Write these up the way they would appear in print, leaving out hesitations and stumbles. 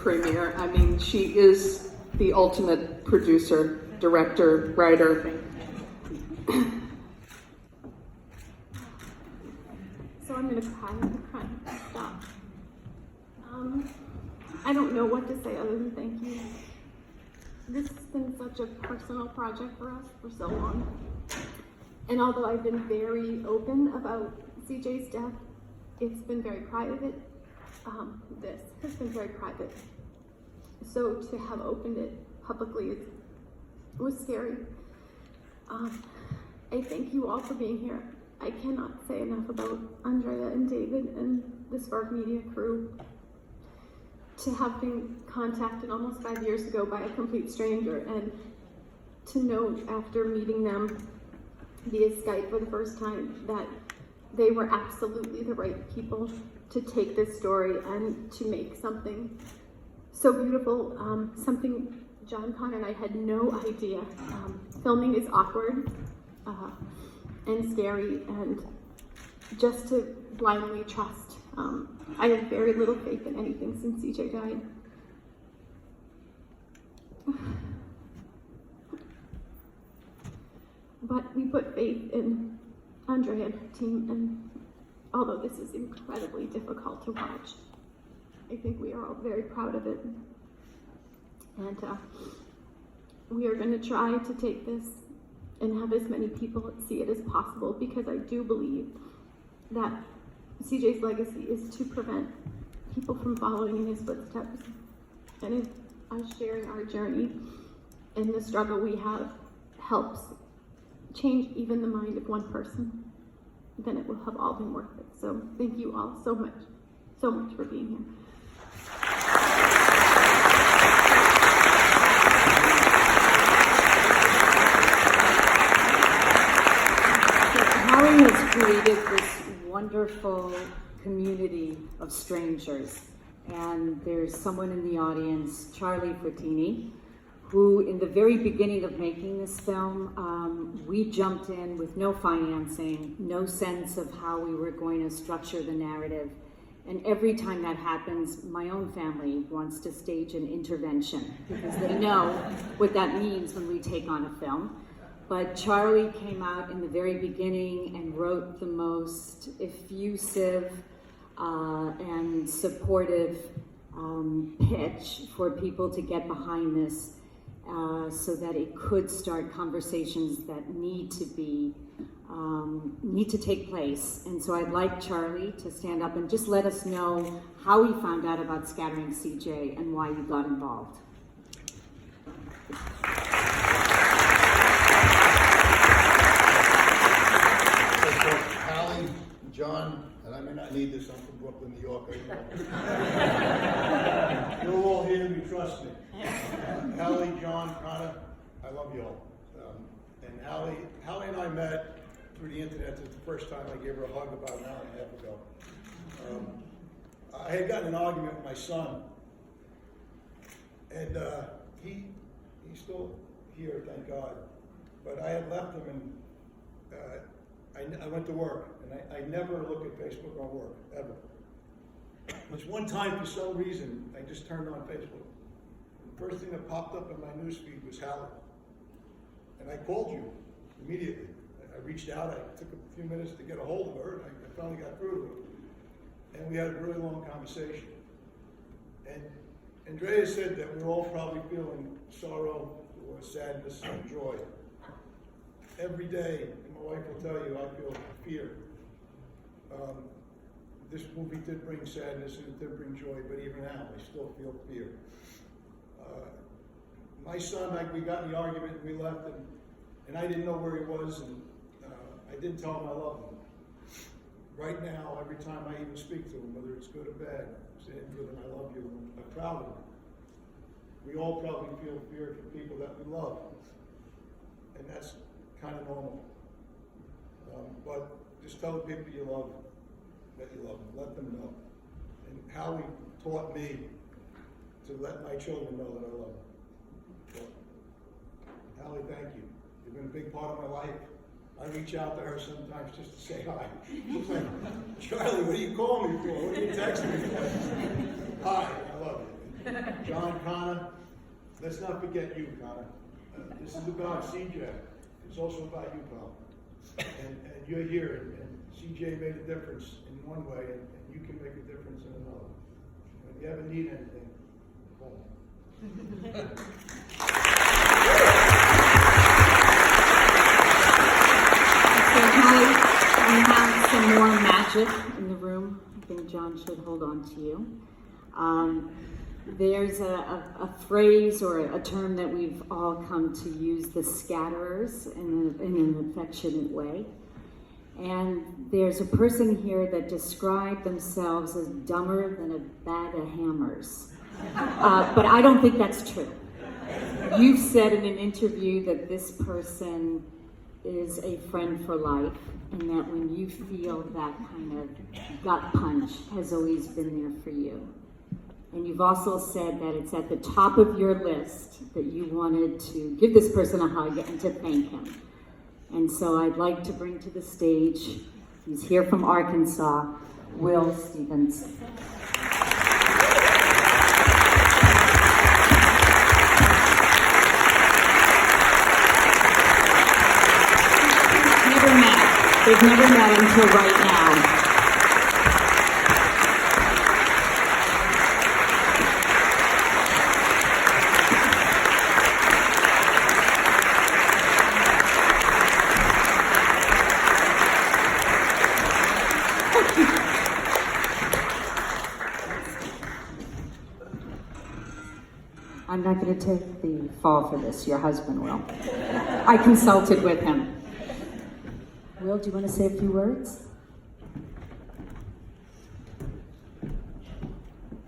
premiere. I mean, she is the ultimate producer, director, writer. So I'm gonna cry. Stop. I don't know what to say other than thank you. This has been such a personal project for us for so long. And although I've been very open about CJ's death, it's been very private. This has been very private. So to have opened it publicly was scary. I thank you all for being here. I cannot say enough about Andrea and David and the Spark Media crew. To have been contacted almost 5 years ago by a complete stranger, and to know after meeting them via Skype for the first time that they were absolutely the right people to take this story and to make something so beautiful, something John Connor and I had no idea. Filming is awkward and scary, and just to blindly trust. I have very little faith in anything since CJ died. But we put faith in Andrea and her team, and although this is incredibly difficult to watch, I think we are all very proud of it. And we are going to try to take this and have as many people see it as possible, because I do believe that CJ's legacy is to prevent people from following in his footsteps. And if us sharing our journey and the struggle we have helps change even the mind of one person, then it will have all been worth it. So thank you all so much for being here. Holly has created this wonderful community of strangers, and there's someone in the audience, Charlie Frattini, who in the very beginning of making this film, we jumped in with no financing, no sense of how we were going to structure the narrative. And every time that happens, my own family wants to stage an intervention, because they know what that means when we take on a film. But Charlie came out in the very beginning and wrote the most effusive and supportive pitch for people to get behind this, so that it could start conversations that need to take place. And so I'd like Charlie to stand up and just let us know how he found out about Scattering CJ and why you got involved. Hallie, John, and I may not need this, I'm from Brooklyn, New York. You'll all hear me, trust me. Hallie, John, Connor, I love you all. And Hallie and I met through the internet. It's the first time I gave her a hug about an hour and a half ago. I had gotten an argument with my son, and he's still here, thank God. But I had left him, and I went to work, and I never look at Facebook on work, ever. There's one time, for some reason, I just turned on Facebook. The first thing that popped up in my newsfeed was Hallie. And I called you immediately. I reached out, I took a few minutes to get a hold of her, and I finally got through to her. And we had a really long conversation. And Andrea said that we're all probably feeling sorrow or sadness or joy. Every day, and my wife will tell you, I feel fear. This movie did bring sadness and it did bring joy, but even now, I still feel fear. My son, we got in the argument and we left, and I didn't know where he was, and I didn't tell him I love him. Right now, every time I even speak to him, whether it's good or bad, I say, Andrew, I love you, and I'm proud of him. We all probably feel fear for people that we love, and that's kind of normal. But just tell the people you love that you love them. Let them know. And Hallie taught me to let my children know that I love them. So, Hallie, thank you. You've been a big part of my life. I reach out to her sometimes just to say hi. She's like, Charlie, what are you calling me for? What are you texting me for? Hi, I love you. John, Connor, let's not forget you, Connor. This is about CJ. It's also about you, pal. And you're here, and CJ made a difference in one way, and you can make a difference in another. If you ever need anything, call me. So Holly, we have some more magic in the room. I think John should hold on to you. There's a phrase or a term that we've all come to use, the scatterers, in an affectionate way. And there's a person here that described themselves as dumber than a bag of hammers. But I don't think that's true. You've said in an interview that this person is a friend for life, and that when you feel that kind of gut punch has always been there for you. And you've also said that it's at the top of your list that you wanted to give this person a hug and to thank him. And so I'd like to bring to the stage, he's here from Arkansas, Will Stevens. They've never met until right now. I'm not going to take the fall for this. Your husband will. I consulted with him. Will, do you want to say a few words?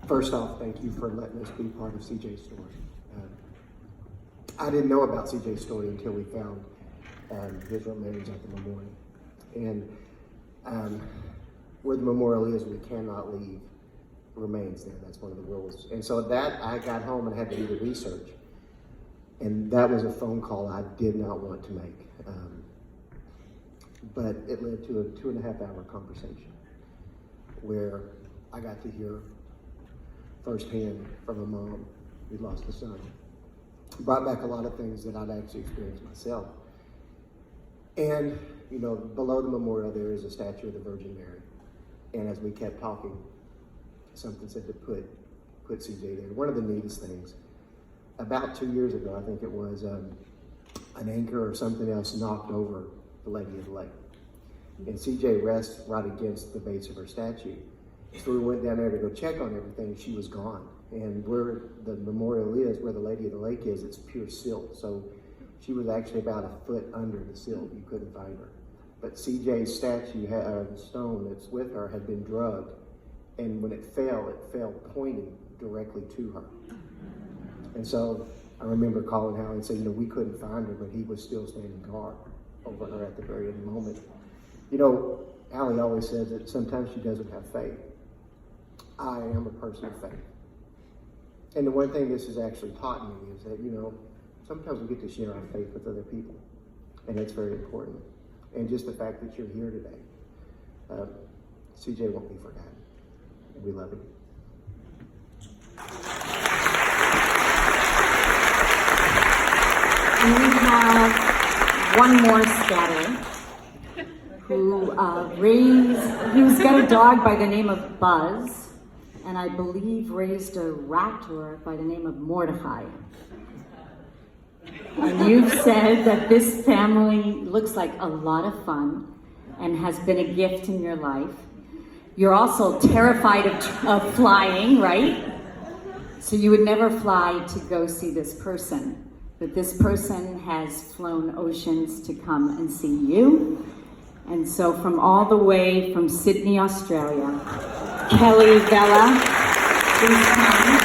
First off, thank you for letting us be part of CJ's story. I didn't know about CJ's story until we found his remains at the memorial. And where the memorial is, we cannot leave remains there. That's one of the rules. And so that, I got home and had to do the research. And that was a phone call I did not want to make. But it led to a 2.5-hour conversation where I got to hear firsthand from a mom who lost a son. Brought back a lot of things that I'd actually experienced myself. And, you know, below the memorial there is a statue of the Virgin Mary. And as we kept talking, something said to put CJ there. One of the neatest things, about 2 years ago, I think it was, an anchor or something else knocked over the Lady of the Lake. And CJ rests right against the base of her statue. So we went down there to go check on everything. She was gone. And where the memorial is, where the Lady of the Lake is, it's pure silt. So she was actually about a foot under the silt. You couldn't find her. But CJ's statue, the stone that's with her, had been drugged. And when it fell pointing directly to her. And so I remember calling Hallie and saying, you know, we couldn't find her, but he was still standing guard over her at the very end moment. You know, Hallie always says that sometimes she doesn't have faith. I am a person of faith. And the one thing this has actually taught me is that, you know, sometimes we get to share our faith with other people. And it's very important. And just the fact that you're here today, CJ won't be forgotten. We love him. And we have one more scatter who's got a dog by the name of Buzz, and I believe raised a raptor by the name of Mordecai. And you've said that this family looks like a lot of fun and has been a gift in your life. You're also terrified of flying, right? So you would never fly to go see this person. But this person has flown oceans to come and see you. And so from all the way from Sydney, Australia, Kelly Vela, please come.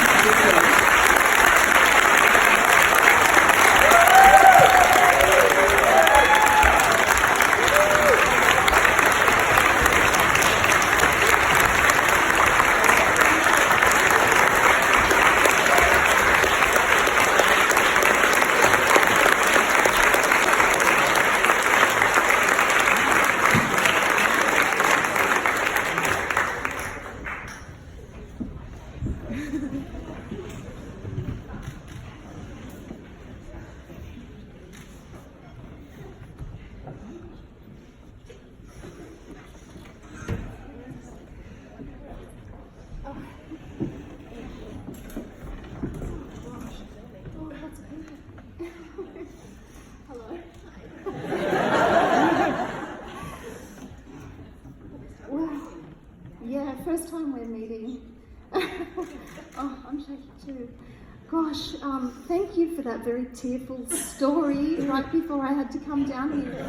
too. Gosh, thank you for that very tearful story right before I had to come down here.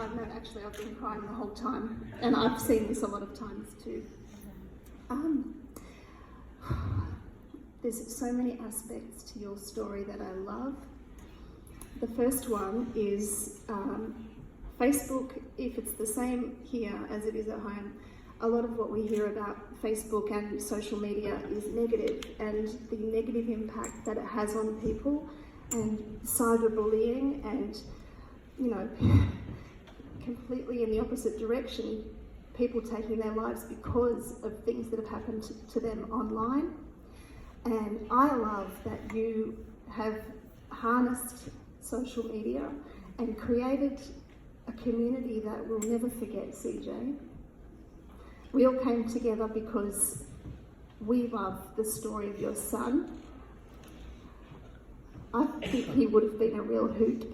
Oh, no, actually, I've been crying the whole time, and I've seen this a lot of times too. There's so many aspects to your story that I love. The first one is Facebook. If it's the same here as it is at home, a lot of what we hear about Facebook and social media is negative, and the negative impact that it has on people, and cyberbullying, and, you know, completely in the opposite direction, people taking their lives because of things that have happened to them online. And I love that you have harnessed social media and created a community that we'll never forget, CJ. We all came together because we love the story of your son. I think he would have been a real hoot.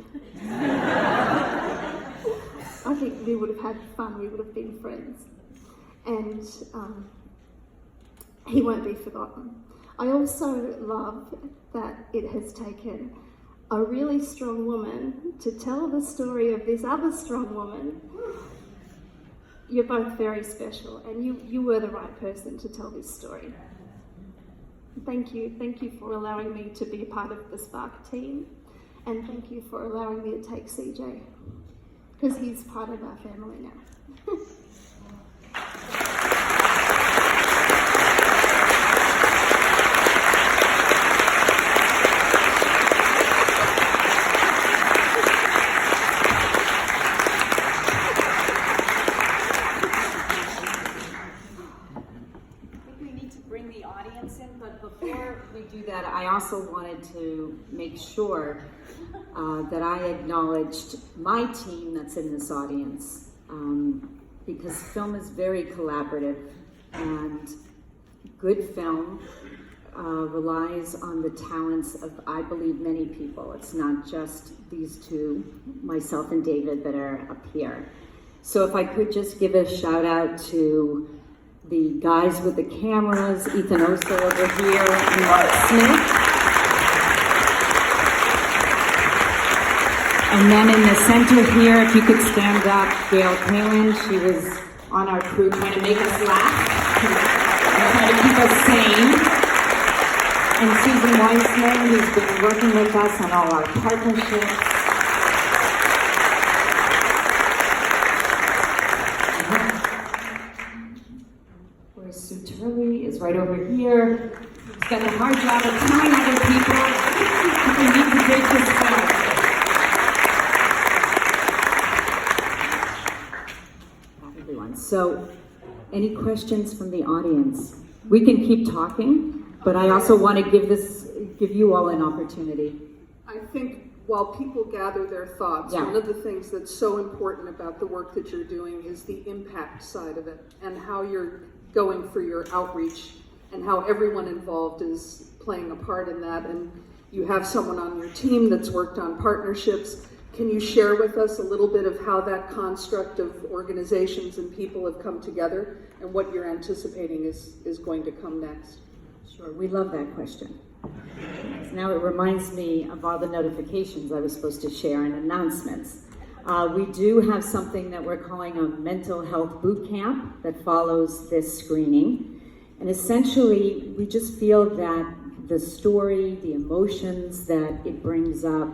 I think we would have had fun, we would have been friends. And he won't be forgotten. I also love that it has taken a really strong woman to tell the story of this other strong woman. You're both very special, and you were the right person to tell this story. Thank you for allowing me to be a part of the Spark team, and thank you for allowing me to take CJ, because he's part of our family now. I also wanted to make sure that I acknowledged my team that's in this audience, because film is very collaborative, and good film relies on the talents of, I believe, many people. It's not just these two, myself and David, that are up here. So if I could just give a shout out to the guys with the cameras, Ethan Oster over here, and Mark Smith. And then in the center here, if you could stand up, Gail Palin. She was on our crew trying to make us laugh and trying to keep us sane. And Susan Weissman, who's been working with us on all our partnerships. Suturli is right over here. He's got a hard job of telling other people we need to break this down. Everyone. So, any questions from the audience? We can keep talking, but I also want to give you all an opportunity. I think while people gather their thoughts, one of the things that's so important about the work that you're doing is the impact side of it, and how you're going for your outreach, and how everyone involved is playing a part in that. And you have someone on your team that's worked on partnerships. Can you share with us a little bit of how that construct of organizations and people have come together, and what you're anticipating is going to come next? Sure, we love that question. Now it reminds me of all the notifications I was supposed to share and announcements. We do have something that we're calling a mental health boot camp that follows this screening. And essentially, we just feel that the story, the emotions that it brings up,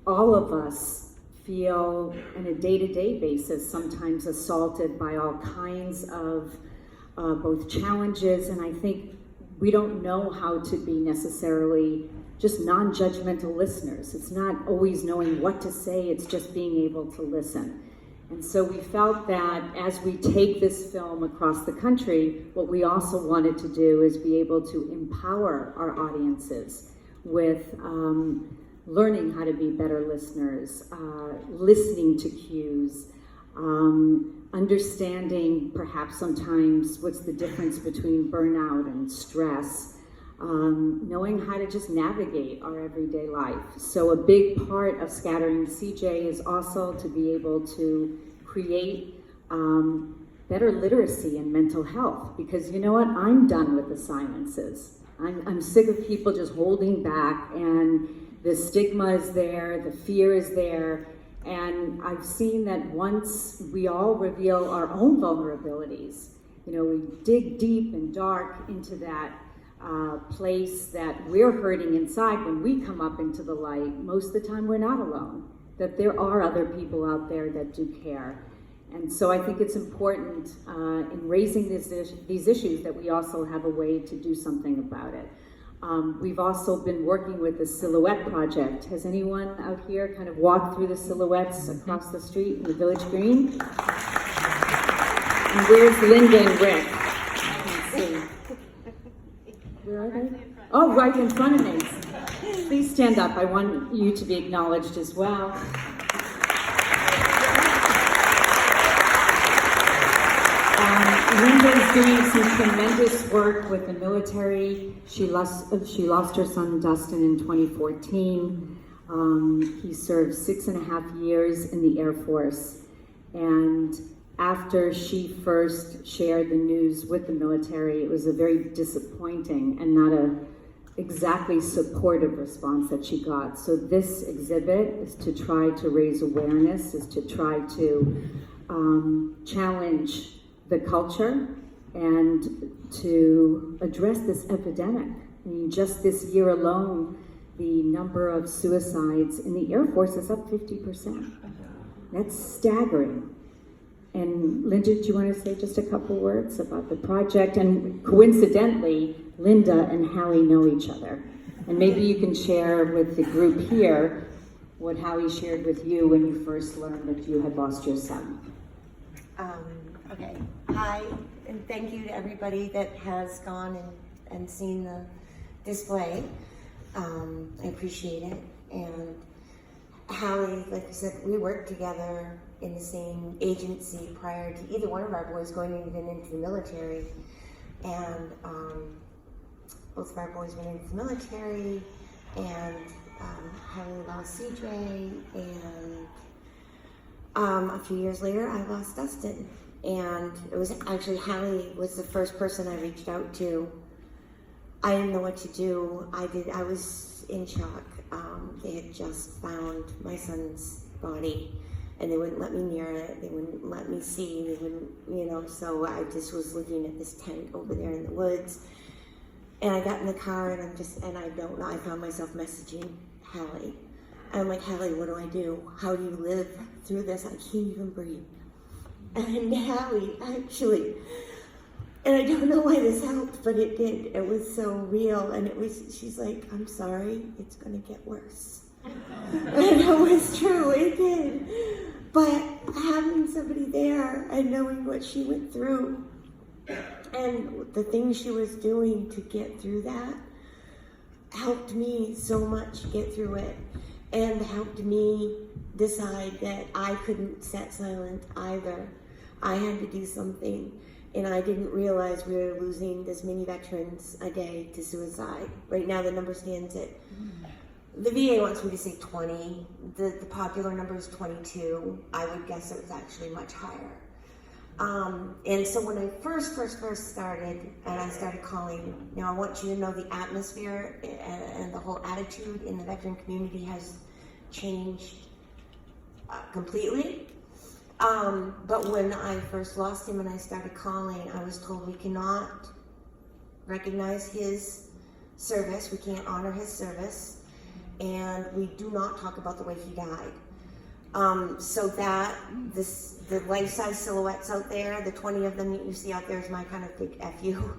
all of us feel on a day-to-day basis sometimes assaulted by all kinds of both challenges, and I think we don't know how to be necessarily just non-judgmental listeners. It's not always knowing what to say, it's just being able to listen. And so we felt that as we take this film across the country, what we also wanted to do is be able to empower our audiences with learning how to be better listeners, listening to cues, understanding perhaps sometimes what's the difference between burnout and stress, knowing how to just navigate our everyday life. So a big part of Scattering CJ is also to be able to create better literacy and mental health, because you know what? I'm done with the silences. I'm sick of people just holding back, and the stigma is there, the fear is there, and I've seen that once we all reveal our own vulnerabilities, you know, we dig deep and dark into that place that we're hurting inside. When we come up into the light, most of the time we're not alone, that there are other people out there that do care. And so I think it's important in raising these issues that we also have a way to do something about it. We've also been working with the Silhouette Project. Has anyone out here kind of walked through the silhouettes across the street in the Village Green? And where's Linda and Rick? Let's see. Where are they? Oh, right in front of me. Please stand up. I want you to be acknowledged as well. Linda is doing some tremendous work with the military. She lost her son Dustin in 2014. He served 6.5 years in the Air Force. And after she first shared the news with the military, it was a very disappointing and not a exactly supportive response that she got. So this exhibit is to try to raise awareness, is to try to challenge the culture and to address this epidemic. I mean, just this year alone, the number of suicides in the Air Force is up 50%. That's staggering. And Linda, do you want to say just a couple words about the project? And coincidentally, Linda and Hallie know each other. And maybe you can share with the group here what Hallie shared with you when you first learned that you had lost your son. Okay, hi, and thank you to everybody that has gone and seen the display. I appreciate it. And Hallie, like I said, we worked together in the same agency prior to either one of our boys going even into the military. And both of our boys went into the military, and Hallie lost CJ, and a few years later I lost Dustin. And it was actually Hallie was the first person I reached out to. I didn't know what to do. I was in shock. They had just found my son's body, and they wouldn't let me near it. They wouldn't let me see. They wouldn't, so I just was looking at this tent over there in the woods. And I got in the car, and I don't know. I found myself messaging Hallie. I'm like, Hallie, what do I do? How do you live through this? I can't even breathe. And Hallie, actually, and I don't know why this helped, but it did. It was so real, and she's like, I'm sorry, it's gonna get worse. And it was true, it did. But having somebody there and knowing what she went through and the things she was doing to get through that helped me so much get through it, and helped me decide that I couldn't sit silent either. I had to do something, and I didn't realize we were losing this many veterans a day to suicide. Right now the number stands at, the VA wants me to say 20, the popular number is 22. I would guess it was actually much higher. And so when I first started, and I started calling, I want you to know the atmosphere and the whole attitude in the veteran community has changed completely. But when I first lost him and I started calling, I was told we cannot recognize his service, we can't honor his service, and we do not talk about the way he died. So that the life-size silhouettes out there, the 20 of them that you see out there is my kind of big FU.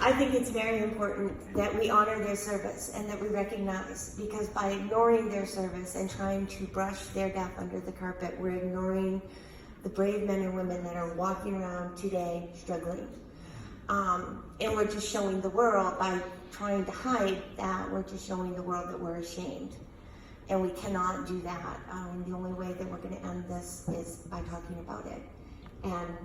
I think it's very important that we honor their service and that we recognize, because by ignoring their service and trying to brush their death under the carpet, we're ignoring the brave men and women that are walking around today struggling. And we're just showing the world, by trying to hide that, we're just showing the world that we're ashamed. And we cannot do that. The only way that we're going to end this is by talking about it. And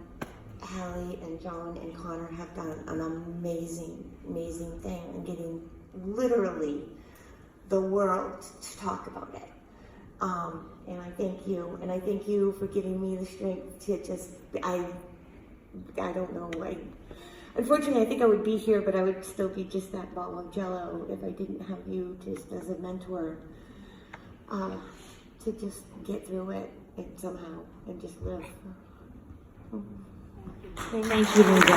Hallie and John and Connor have done an amazing, amazing thing in getting literally the world to talk about it. And I thank you, and I thank you for giving me the strength to just, I don't know, unfortunately I think I would be here, but I would still be just that ball of jello if I didn't have you just as a mentor, to just get through it and somehow, and just live. Thank you, Linda.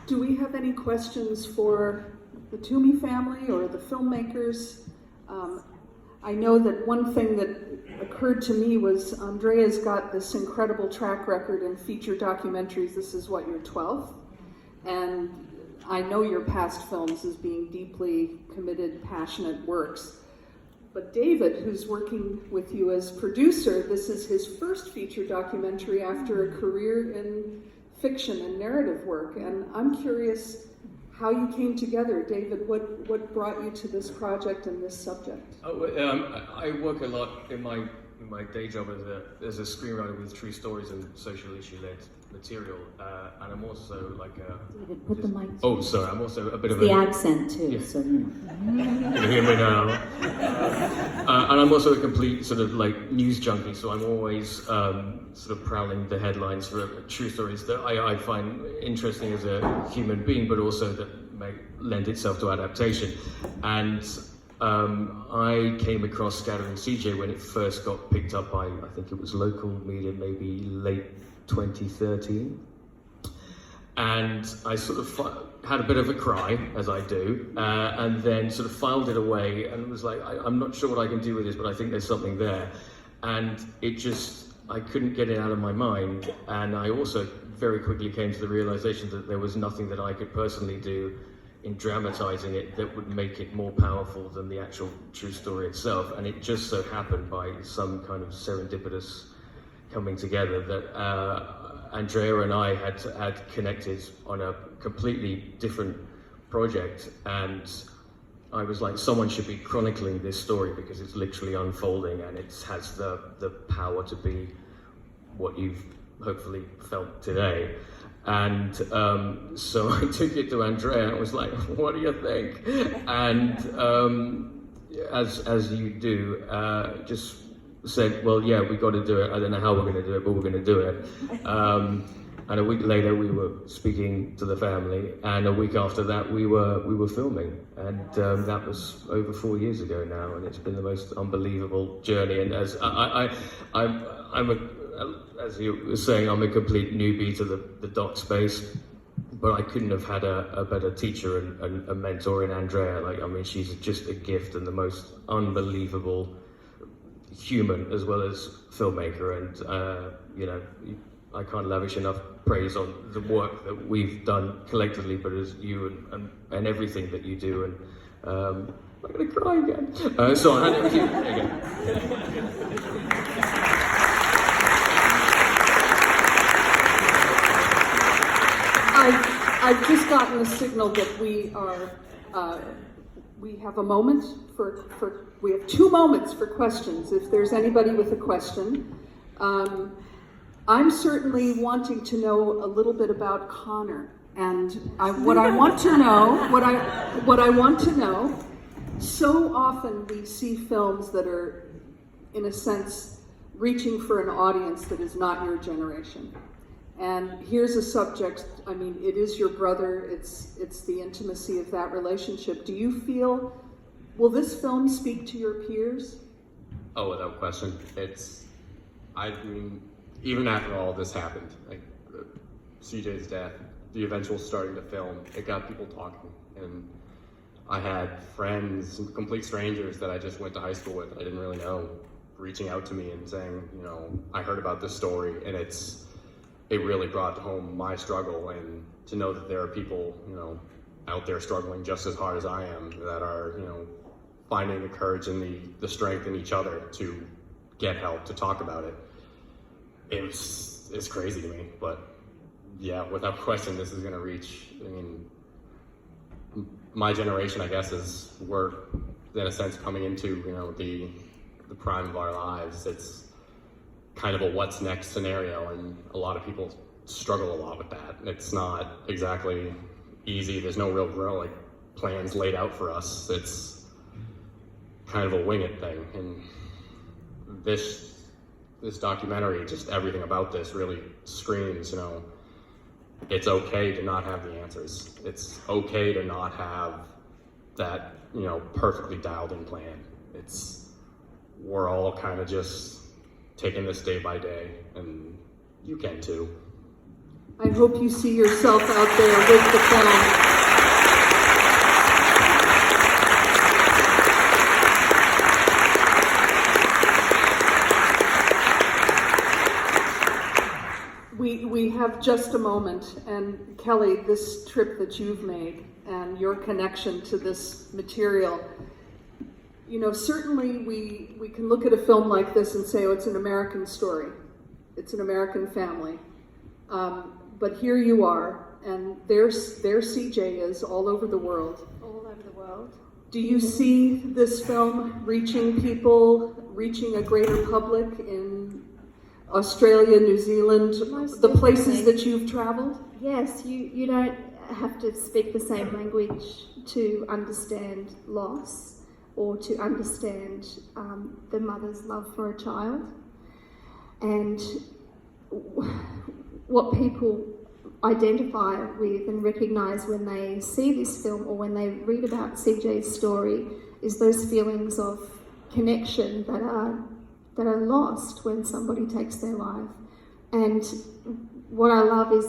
Do we have any questions for the Toomey family or the filmmakers? I know that one thing that occurred to me was Andrea's got this incredible track record in feature documentaries. This is what, your 12th? And I know your past films as being deeply committed, passionate works. But David, who's working with you as producer, this is his first feature documentary after a career in fiction and narrative work. And I'm curious how you came together. David, what brought you to this project and this subject? I work a lot in my day job as a screenwriter with true stories and social issue-led material, and I'm also like a... David, put the mic. Oh, sorry, I'm also a bit of the a... accent too, Yeah. so you know. Can you hear me now? And I'm also a complete sort of like news junkie, so I'm always sort of prowling the headlines for true stories that I find interesting as a human being, but also that may lend itself to adaptation. And I came across Scattering CJ when it first got picked up by, I think it was local media, maybe late 2013. And I sort of had a bit of a cry, as I do, and then sort of filed it away and was like, I'm not sure what I can do with this, but I think there's something there. And it just, I couldn't get it out of my mind. And I also very quickly came to the realization that there was nothing that I could personally do in dramatizing it that would make it more powerful than the actual true story itself. And it just so happened by some kind of serendipitous coming together that Andrea and I had connected on a completely different project, and I was like, someone should be chronicling this story because it's literally unfolding and it has the power to be what you've hopefully felt today. And so I took it to Andrea and was like, what do you think? And as you do, just said, well, yeah, we got to do it. I don't know how we're going to do it, but we're going to do it. And a week later, we were speaking to the family, and a week after that, we were filming. And that was over 4 years ago now, and it's been the most unbelievable journey. And as as you were saying, I'm a complete newbie to the doc space, but I couldn't have had a better teacher and a mentor in Andrea. Like, I mean, she's just a gift and the most unbelievable human as well as filmmaker, and you know, I can't lavish enough praise on the work that we've done collectively, but as you and everything that you do. And I'm gonna cry again. So I hand it to you again. I've just gotten a signal that we have a moment we have 2 moments for questions. If there's anybody with a question, I'm certainly wanting to know a little bit about Connor, and what I want to know. So often we see films that are, in a sense, reaching for an audience that is not your generation. And here's a subject, I mean, it is your brother, it's the intimacy of that relationship. Do you feel, will this film speak to your peers? Oh, without question. I mean, even after all this happened, like CJ's death, the eventual starting to film, it got people talking. And I had friends, complete strangers that I just went to high school with, I didn't really know, reaching out to me and saying, you know, I heard about this story, and it really brought home my struggle, and to know that there are people, you know, out there struggling just as hard as I am, that are, you know, finding the courage and the strength in each other to get help, to talk about it. It's crazy to me, but yeah, without question, this is gonna reach, I mean, my generation, I guess, in a sense, coming into, the prime of our lives, it's kind of a what's next scenario, and a lot of people struggle a lot with that. It's not exactly easy. There's no real plans laid out for us. It's kind of a wing it thing. And this documentary, just everything about this really screams, it's okay to not have the answers. It's okay to not have that, perfectly dialed in plan. We're all kind of just taking this day by day, and you can too. I hope you see yourself out there with the film. We have just a moment, and Kelly, this trip that you've made and your connection to this material, certainly we can look at a film like this and say, oh, it's an American story. It's an American family. But here you are, and there CJ is all over the world. All over the world. Do you see this film reaching people, reaching a greater public in Australia, New Zealand, the places that you've traveled? Yes, you don't have to speak the same language to understand loss or to understand the mother's love for a child. And what people identify with and recognise when they see this film or when they read about CJ's story is those feelings of connection that are lost when somebody takes their life. And what I love is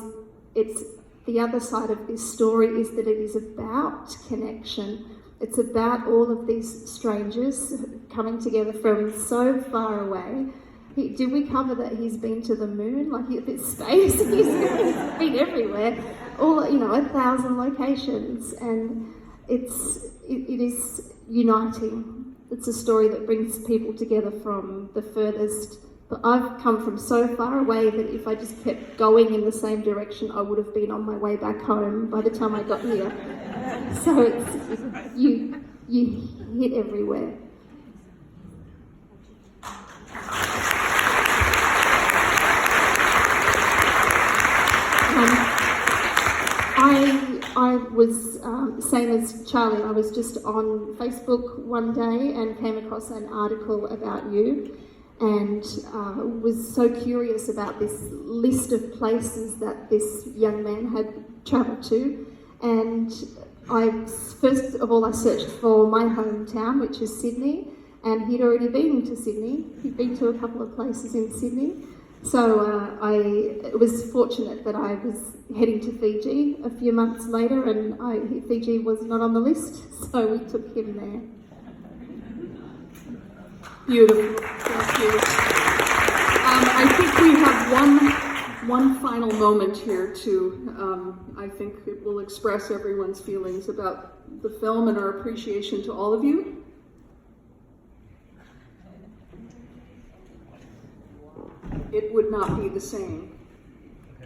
it's the other side of this story is that it is about connection. It's about all of these strangers coming together from so far away. Did we cover that he's been to the moon? Like this space, he's been everywhere. 1,000 locations, and it is uniting. It's a story that brings people together from the furthest. But I've come from so far away that if I just kept going in the same direction, I would have been on my way back home by the time I got here. So you hit everywhere. I was, same as Charlie, I was just on Facebook one day and came across an article about you and was so curious about this list of places that this young man had travelled to. And first of all, I searched for my hometown, which is Sydney, and he'd already been to Sydney. He'd been to a couple of places in Sydney. So I was fortunate that I was heading to Fiji a few months later, and Fiji was not on the list, so we took him there. Beautiful, thank you. I think we have one final moment here to, I think it will express everyone's feelings about the film and our appreciation to all of you. It would not be the same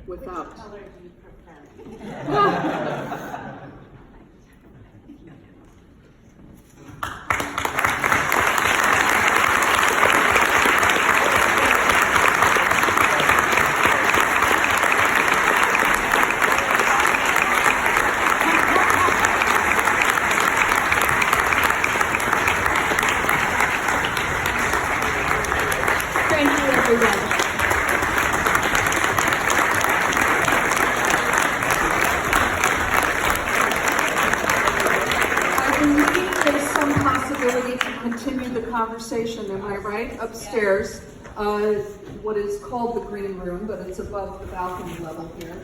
without. What color do you prefer? Thank you, everyone. Continue the conversation, am I right? Upstairs, what is called the green room, but it's above the balcony level here.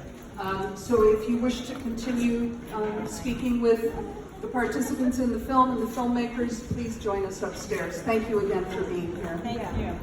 So if you wish to continue speaking with the participants in the film and the filmmakers, please join us upstairs. Thank you again for being here. Thank you.